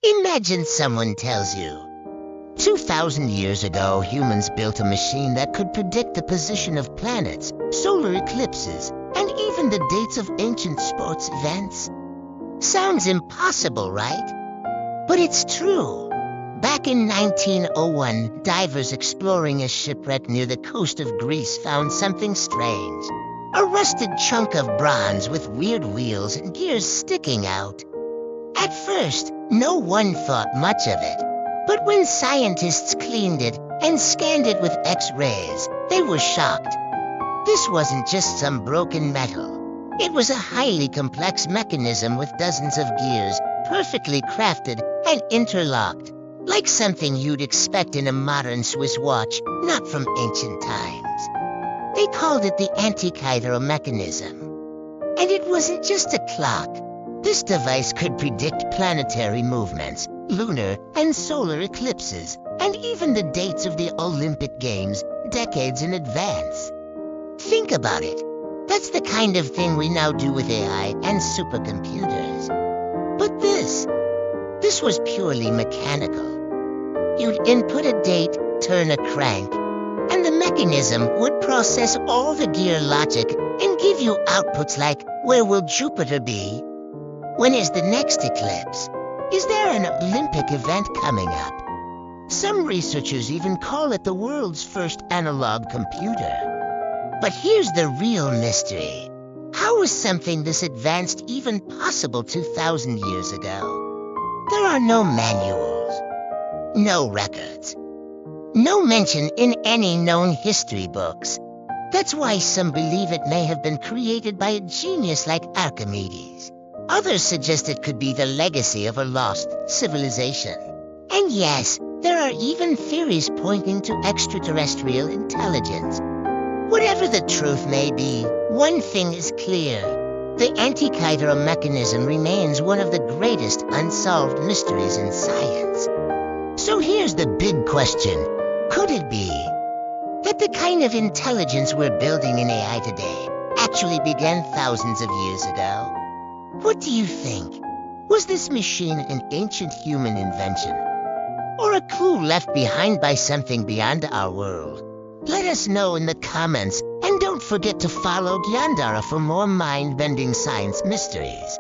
Imagine someone tells you, 2,000 years ago, humans built a machine that could predict the position of planets, solar eclipses, and even the dates of ancient sports events. Sounds impossible, right? But it's true. Back in 1901, divers exploring a shipwreck near the coast of Greece found something strange. A rusted chunk of bronze with weird wheels and gears sticking out. At first, no one thought much of it. But when scientists cleaned it and scanned it with X-rays, they were shocked. This wasn't just some broken metal. It was a highly complex mechanism with dozens of gears, perfectly crafted and interlocked, like something you'd expect in a modern Swiss watch, not from ancient times. They called it the Antikythera Mechanism. And it wasn't just a clock. This device could predict planetary movements, lunar and solar eclipses, and even the dates of the Olympic Games decades in advance. Think about it. That's the kind of thing we now do with AI and supercomputers. But this was purely mechanical. You'd input a date, turn a crank, and the mechanism would process all the gear logic and give you outputs like, where will Jupiter be? When is the next eclipse? Is there an Olympic event coming up? Some researchers even call it the world's first analog computer. But here's the real mystery. How was something this advanced even possible 2,000 years ago? There are no manuals, no records, no mention in any known history books. That's why some believe it may have been created by a genius like Archimedes. Others suggest it could be the legacy of a lost civilization. And yes, there are even theories pointing to extraterrestrial intelligence. Whatever the truth may be, one thing is clear. The Antikythera Mechanism remains one of the greatest unsolved mysteries in science. So here's the big question. Could it be that the kind of intelligence we're building in AI today actually began thousands of years ago? What do you think? Was this machine an ancient human invention? Or a clue left behind by something beyond our world? Let us know in the comments, and don't forget to follow Gyandhaara for more mind-bending science mysteries.